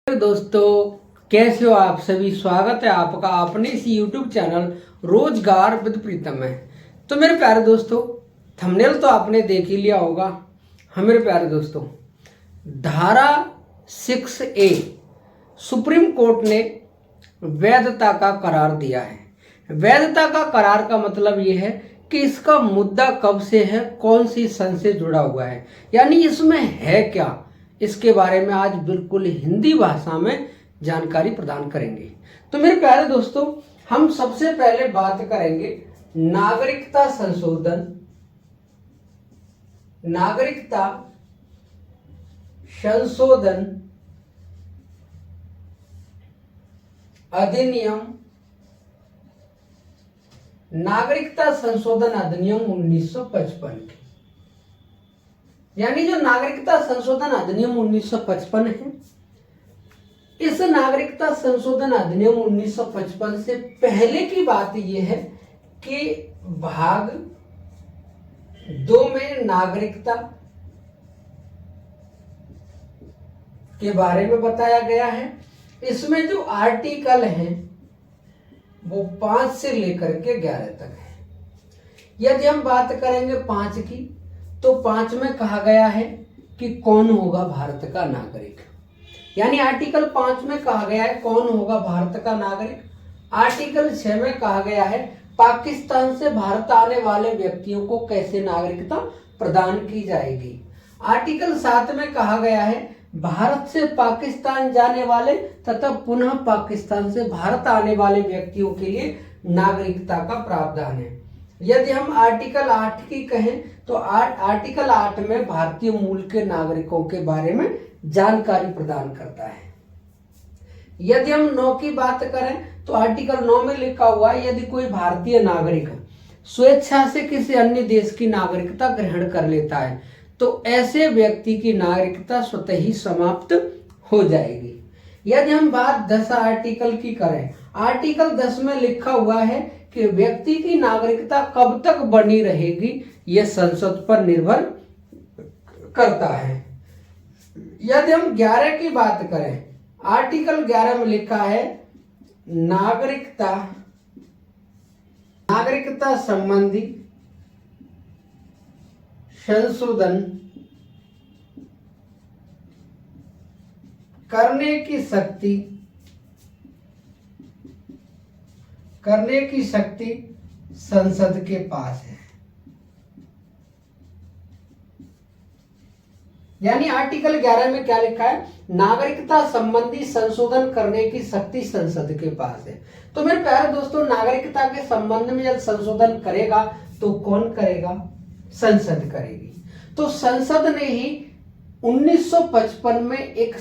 दोस्तों, कैसे हो आप सभी। स्वागत है आपका अपने इसी YouTube चैनल रोजगार विद प्रीतम में। तो मेरे प्यारे दोस्तों, थंबनेल तो आपने देख ही लिया होगा। हाँ मेरे प्यारे दोस्तों, धारा 6A सुप्रीम कोर्ट ने वैधता का करार दिया है। वैधता का करार का मतलब ये है कि इसका मुद्दा कब से है, कौन सी सन से जुड़ा हुआ है, यानी इसमें है क्या, इसके बारे में आज बिल्कुल हिंदी भाषा में जानकारी प्रदान करेंगे। तो मेरे प्यारे दोस्तों, हम सबसे पहले बात करेंगे नागरिकता संशोधन अधिनियम नागरिकता संशोधन अधिनियम 1955 की, यानी जो नागरिकता संशोधन अधिनियम 1955 है। इस नागरिकता संशोधन अधिनियम 1955 से पहले की बात यह है कि भाग 2 में नागरिकता के बारे में बताया गया है। इसमें जो आर्टिकल हैं वो 5 से लेकर के 11 तक है। यदि हम बात करेंगे 5 की, तो 5 में कहा गया है कि कौन होगा भारत का नागरिक, यानी आर्टिकल 5 में कहा गया है कौन होगा भारत का नागरिक। आर्टिकल 6 में कहा गया है पाकिस्तान से भारत आने वाले व्यक्तियों को कैसे नागरिकता प्रदान की जाएगी। आर्टिकल 7 में कहा गया है भारत से पाकिस्तान जाने वाले तथा पुनः पाकिस्तान से भारत आने वाले व्यक्तियों के लिए नागरिकता का प्रावधान है। यदि हम आर्टिकल 8 की कहें तो आर्टिकल 8 में भारतीय मूल के नागरिकों के बारे में जानकारी प्रदान करता है। यदि हम 9 की बात करें तो आर्टिकल 9 में लिखा हुआ है यदि कोई भारतीय नागरिक स्वेच्छा से किसी अन्य देश की नागरिकता ग्रहण कर लेता है तो ऐसे व्यक्ति की नागरिकता स्वतः ही समाप्त हो जाएगी। यदि हम बात 10 आर्टिकल की करें, आर्टिकल 10 में लिखा हुआ है कि व्यक्ति की नागरिकता कब तक बनी रहेगी यह संसद पर निर्भर करता है। यदि हम 11 की बात करें, आर्टिकल 11 में लिखा है नागरिकता संबंधी संशोधन करने की शक्ति संसद के पास है। यानी आर्टिकल 11 में क्या लिखा है, नागरिकता संबंधी संशोधन करने की शक्ति संसद के पास है। तो मेरे प्यारे दोस्तों, नागरिकता के संबंध में जब संशोधन करेगा तो कौन करेगा, संसद करेगी। तो संसद ने ही 1955 में एक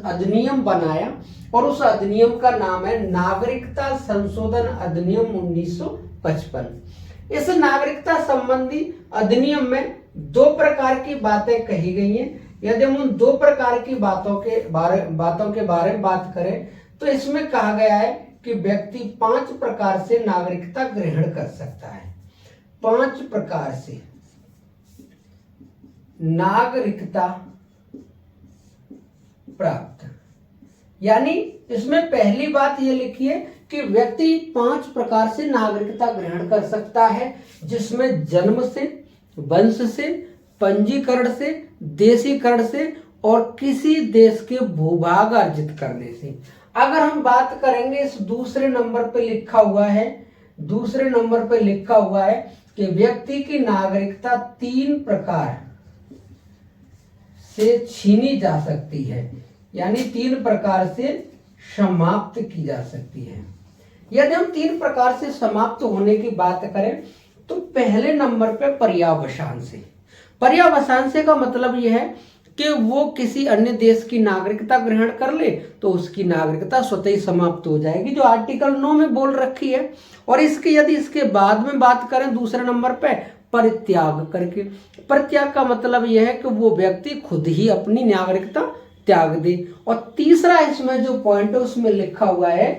अधिनियम बनाया और उस अधिनियम का नाम है नागरिकता संशोधन अधिनियम 1955। इस नागरिकता संबंधी अधिनियम में 2 प्रकार की बातें कही गई हैं। यदि हम उन 2 प्रकार की बातों के बारे में बात करें तो इसमें कहा गया है कि व्यक्ति 5 प्रकार से नागरिकता ग्रहण कर सकता है। 5 प्रकार से नागरिकता प्राप्त, यानी इसमें पहली बात यह लिखी है कि व्यक्ति 5 प्रकार से नागरिकता ग्रहण कर सकता है, जिसमें जन्म से, वंश से, पंजीकरण से, देशीकरण से और किसी देश के भूभाग अर्जित करने से। अगर हम बात करेंगे इस दूसरे नंबर पे लिखा हुआ है कि व्यक्ति की नागरिकता 3 प्रकार से छीनी जा सकती है, यानी 3 प्रकार से समाप्त की जा सकती है। यदि हम 3 प्रकार से समाप्त होने की बात करें तो पहले नंबर पे पर्यावसान से का मतलब यह है कि वो किसी अन्य देश की नागरिकता ग्रहण कर ले तो उसकी नागरिकता स्वतः ही समाप्त हो जाएगी, जो आर्टिकल 9 में बोल रखी है। और इसके बाद में बात करें दूसरे नंबर पे परित्याग करके, परित्याग का मतलब यह है कि वो व्यक्ति खुद ही अपनी नागरिकता त्याग दे। और तीसरा इसमें जो पॉइंट है उसमें लिखा हुआ है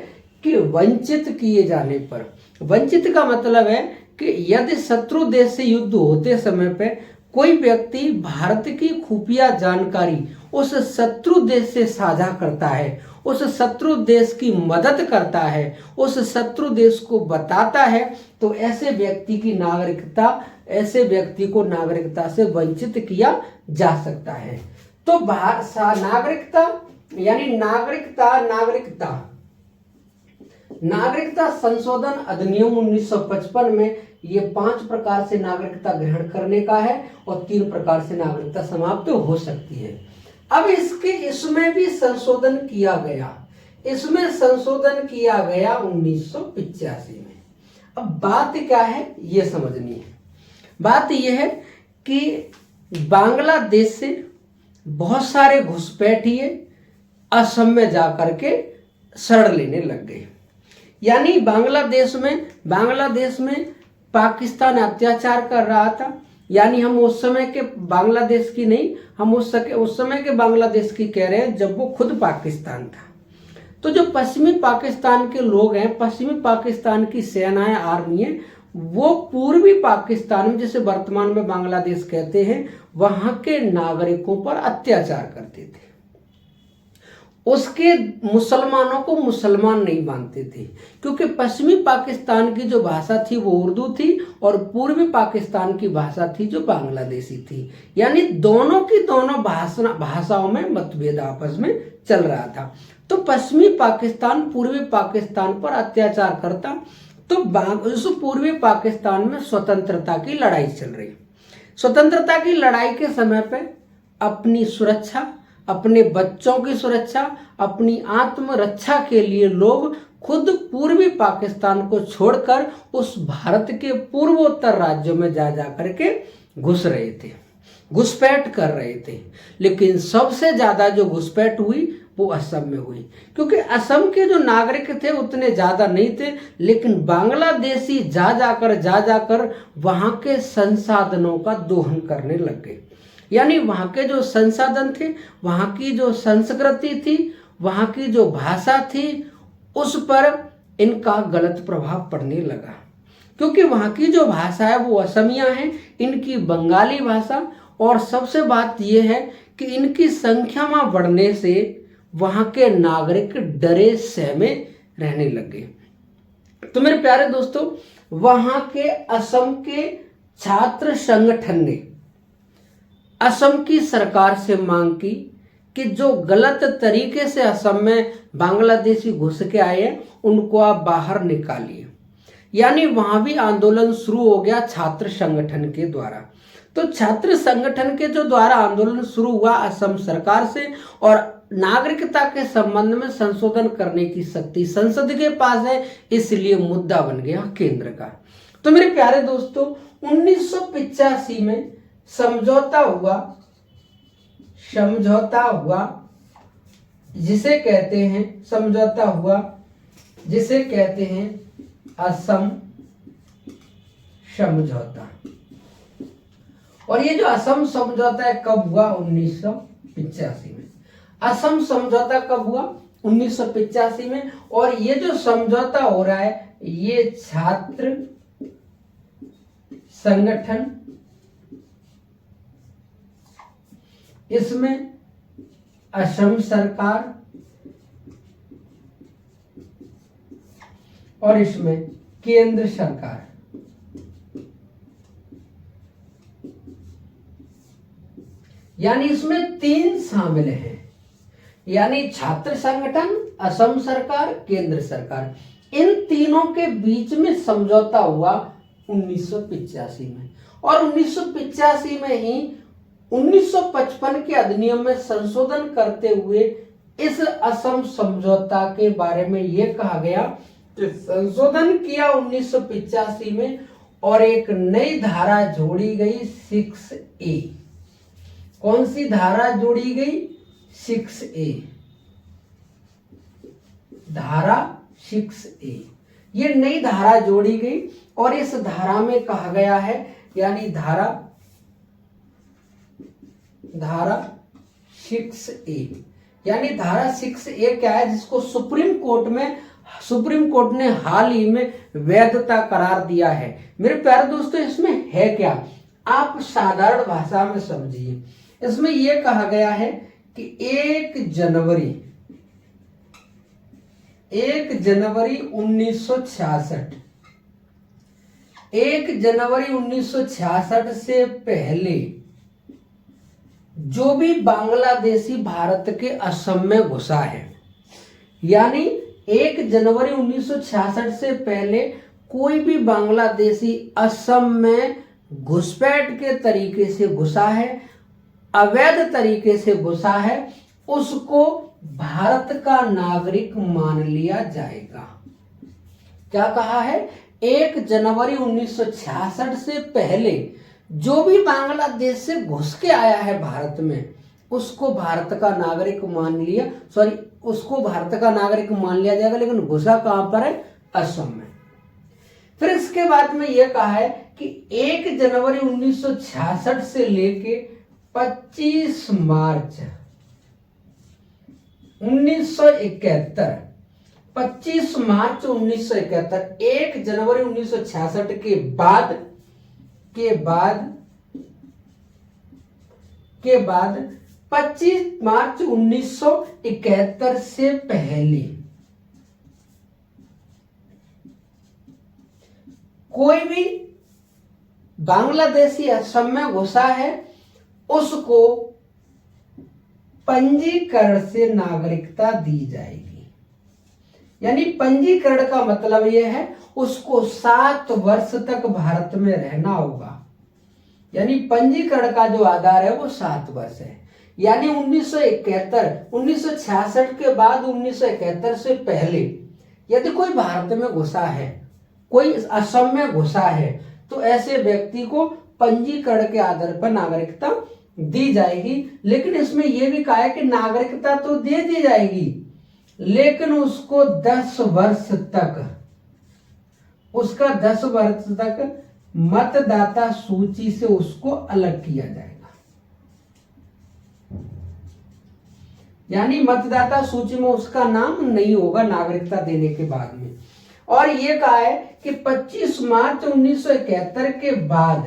कि वंचित किए जाने पर। वंचित का मतलब है कि यदि शत्रु देश से युद्ध होते समय पे कोई व्यक्ति भारत की खुफिया जानकारी उस शत्रु देश से साझा करता है उस शत्रु देश की मदद करता है, उस शत्रु देश को बताता है, तो ऐसे व्यक्ति की नागरिकता, ऐसे व्यक्ति को नागरिकता से वंचित किया जा सकता है। तो नागरिकता यानी नागरिकता संशोधन अधिनियम 1955 में ये 5 प्रकार से नागरिकता ग्रहण करने का है और 3 प्रकार से नागरिकता समाप्त हो सकती है। अब इसमें भी संशोधन किया गया, इसमें संशोधन किया गया 1985 में। अब बात क्या है ये समझनी है। बात यह है कि बांग्लादेश से बहुत सारे घुसपैठिए असम में जाकर के शरण लेने लग गए। यानी बांग्लादेश में पाकिस्तान अत्याचार कर रहा था। यानी हम उस समय के बांग्लादेश की नहीं, हम उस समय के बांग्लादेश की कह रहे हैं जब वो खुद पाकिस्तान था। तो जो पश्चिमी पाकिस्तान के लोग हैं, पश्चिमी पाकिस्तान की सेनाएं, आर्मी है, वो पूर्वी पाकिस्तान में, जिसे वर्तमान में बांग्लादेश कहते हैं, वहां के नागरिकों पर अत्याचार करते थे। उसके मुसलमानों को मुसलमान नहीं मानते थे, क्योंकि पश्चिमी पाकिस्तान की जो भाषा थी वो उर्दू थी और पूर्वी पाकिस्तान की भाषा थी जो बांग्लादेशी थी। यानी दोनों की दोनों भाषाओं में मतभेद आपस में चल रहा था। तो पश्चिमी पाकिस्तान पूर्वी पाकिस्तान पर अत्याचार करता। तो उस पूर्वी पाकिस्तान में स्वतंत्रता की लड़ाई चल रही। स्वतंत्रता की लड़ाई के समय पे अपनी सुरक्षा, अपने बच्चों की सुरक्षा, अपनी आत्मरक्षा के लिए लोग खुद पूर्वी पाकिस्तान को छोड़कर उस भारत के पूर्वोत्तर राज्यों में जा करके घुस रहे थे, घुसपैठ कर रहे थे। लेकिन सबसे ज्यादा जो घुसपैठ हुई वो असम में हुई, क्योंकि असम के जो नागरिक थे उतने ज्यादा नहीं थे, लेकिन बांग्लादेशी जा जाकर वहां के संसाधनों का दोहन करने लग गए। यानी वहां के जो संसाधन थे, वहां की जो संस्कृति थी, वहां की जो भाषा थी, उस पर इनका गलत प्रभाव पड़ने लगा। क्योंकि वहां की जो भाषा है वो असमिया है, इनकी बंगाली भाषा, और सबसे बात यह है कि इनकी संख्या में बढ़ने से वहां के नागरिक डरे सहमे रहने लगे। तो मेरे प्यारे दोस्तों, वहां के असम के छात्र संगठन ने असम की सरकार से मांग की कि जो गलत तरीके से असम में बांग्लादेशी घुस के आए हैं उनको आप बाहर निकालिए। यानी वहां भी आंदोलन शुरू हो गया छात्र संगठन के द्वारा। तो छात्र संगठन के जो द्वारा आंदोलन शुरू हुआ असम सरकार से, और नागरिकता के संबंध में संशोधन करने की शक्ति संसद के पास है, इसलिए मुद्दा बन गया केंद्र का। तो मेरे प्यारे दोस्तों, 1985 में समझौता हुआ जिसे कहते हैं असम समझौता। और ये जो असम समझौता है कब हुआ? 1985 में। असम समझौता कब हुआ? 1985 में। और ये जो समझौता हो रहा है ये छात्र संगठन, इसमें असम सरकार और इसमें केंद्र सरकार, यानी इसमें 3 शामिल हैं। यानी छात्र संगठन, असम सरकार, केंद्र सरकार, इन तीनों के बीच में समझौता हुआ 1985 में। और 1985 में ही 1955 के अधिनियम में संशोधन करते हुए इस असम समझौता के बारे में यह कहा गया कि संशोधन किया 1985 में और एक नई धारा जोड़ी गई 6A। कौन सी धारा जोड़ी गई? 6A, धारा 6A। ये नई धारा जोड़ी गई और इस धारा में कहा गया है, यानी धारा 6A, यानी धारा 6A क्या है, जिसको सुप्रीम कोर्ट ने हाल ही में वैधता करार दिया है। मेरे प्यारे दोस्तों, इसमें है क्या, आप साधारण भाषा में समझिए। इसमें यह कहा गया है कि 1 जनवरी 1 जनवरी 1966, 1 जनवरी 1966 से पहले जो भी बांग्लादेशी भारत के असम में घुसा है, यानी 1 जनवरी 1966 से पहले कोई भी बांग्लादेशी असम में घुसपैठ के तरीके से घुसा है, अवैध तरीके से घुसा है, उसको भारत का नागरिक मान लिया जाएगा। क्या कहा है? 1 जनवरी 1966 से पहले जो भी बांग्लादेश से घुस के आया है भारत में, उसको भारत का नागरिक मान लिया, उसको भारत का नागरिक मान लिया जाएगा, लेकिन घुसा कहां पर है? असम में। फिर इसके बाद में यह कहा है कि 1 जनवरी 1966 से लेके 25 मार्च 1971, 25 मार्च 1971, 1 जनवरी 1966 के बाद 25 मार्च 1971 से पहले कोई भी बांग्लादेशी असम में घुसा है, उसको पंजीकरण से नागरिकता दी जाएगी। यानी पंजीकरण का मतलब यह है उसको 7 वर्ष तक भारत में रहना होगा। यानी पंजीकरण का जो आधार है वो 7 वर्ष है। यानी 1966 के बाद 1971 से पहले यदि कोई भारत में घुसा है, कोई असम में घुसा है, तो ऐसे व्यक्ति को पंजीकरण के आधार पर नागरिकता दी जाएगी। लेकिन इसमें यह भी कहा है कि नागरिकता तो दे दी जाएगी, लेकिन उसको 10 वर्ष तक मतदाता सूची से उसको अलग किया जाएगा। यानी मतदाता सूची में उसका नाम नहीं होगा नागरिकता देने के बाद में। और ये कहा है कि 25 मार्च 1971 के बाद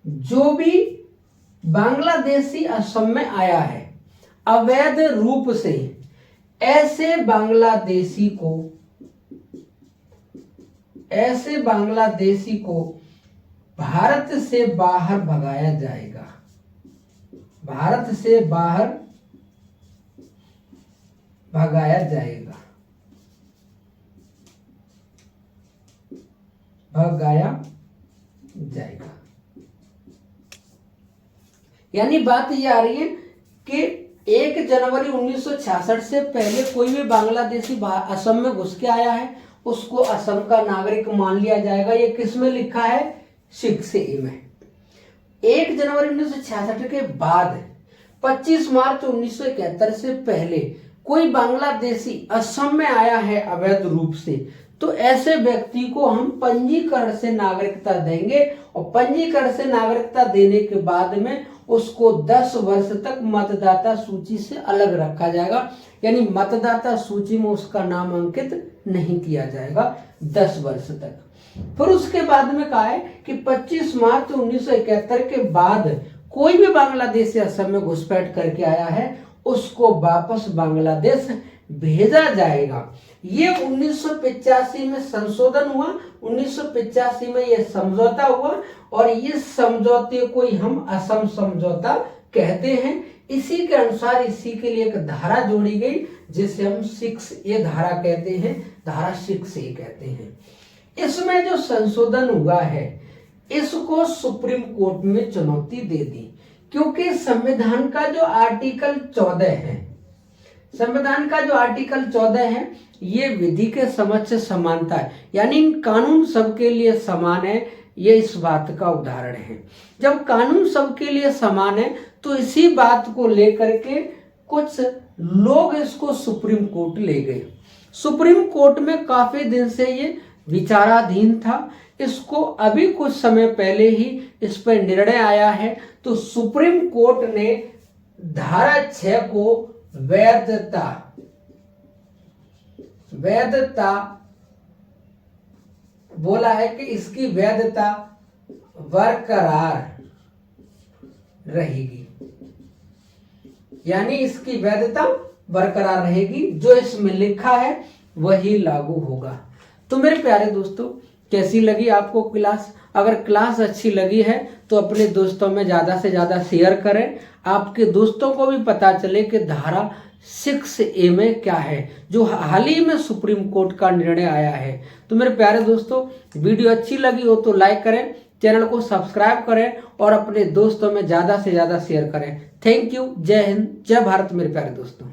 जो भी बांग्लादेशी असम में आया है अवैध रूप से, ऐसे बांग्लादेशी को भारत से बाहर भगाया जाएगा। भारत से बाहर भगाया जाएगा। यानी बात ये आ रही है कि 1 जनवरी 1966 से पहले कोई भी बांग्लादेशी असम में घुस के आया है, उसको असम का नागरिक मान लिया जाएगा। ये किस में लिखा है? 6A में। 1 जनवरी 1966 के बाद 25 मार्च 1971 से पहले कोई बांग्लादेशी असम में आया है अवैध रूप से, तो ऐसे व्यक्ति को हम पंजीकरण से नागरिकता देंगे, और पंजीकरण से नागरिकता देने के बाद में उसको 10 वर्ष तक मतदाता सूची से अलग रखा जाएगा। यानी मतदाता सूची में उसका नाम अंकित नहीं किया जाएगा 10 वर्ष तक। फिर उसके बाद में कहा है कि 25 मार्च 1971 के बाद कोई भी बांग्लादेशी असम में घुसपैठ करके आया है, उसको वापस बांग्लादेश भेजा जाएगा। ये 1985 में संशोधन हुआ, 1985 में ये समझौता हुआ, और ये समझौते को ही हम असम समझौता कहते हैं। इसी के अनुसार इसी के लिए एक धारा जोड़ी गई जिसे हम 6A धारा कहते हैं, धारा 6A कहते हैं। इसमें जो संशोधन हुआ है इसको सुप्रीम कोर्ट में चुनौती दे दी, क्योंकि संविधान का जो आर्टिकल 14 है, संविधान का जो आर्टिकल 14 है, ये विधि के समक्ष समानता है। यानी कानून सबके लिए समान है, ये इस बात का उदाहरण है। जब कानून सबके लिए समान है तो इसी बात को लेकर के कुछ लोग इसको सुप्रीम कोर्ट ले गए। सुप्रीम कोर्ट में काफी दिन से ये विचाराधीन था, इसको अभी कुछ समय पहले ही इस पर निर्णय आया है। तो सुप्रीम कोर्ट ने धारा 6 को वैधता बोला है कि इसकी वैधता बरकरार रहेगी। यानी इसकी वैधता बरकरार रहेगी, जो इसमें लिखा है वही लागू होगा। तो मेरे प्यारे दोस्तों, कैसी लगी आपको क्लास? अगर क्लास अच्छी लगी है तो अपने दोस्तों में ज़्यादा से ज़्यादा शेयर करें, आपके दोस्तों को भी पता चले कि धारा 6A में क्या है, जो हाल ही में सुप्रीम कोर्ट का निर्णय आया है। तो मेरे प्यारे दोस्तों, वीडियो अच्छी लगी हो तो लाइक करें, चैनल को सब्सक्राइब करें और अपने दोस्तों में ज़्यादा से ज़्यादा शेयर करें। Thank you. जय हिंद, जय भारत मेरे प्यारे दोस्तों।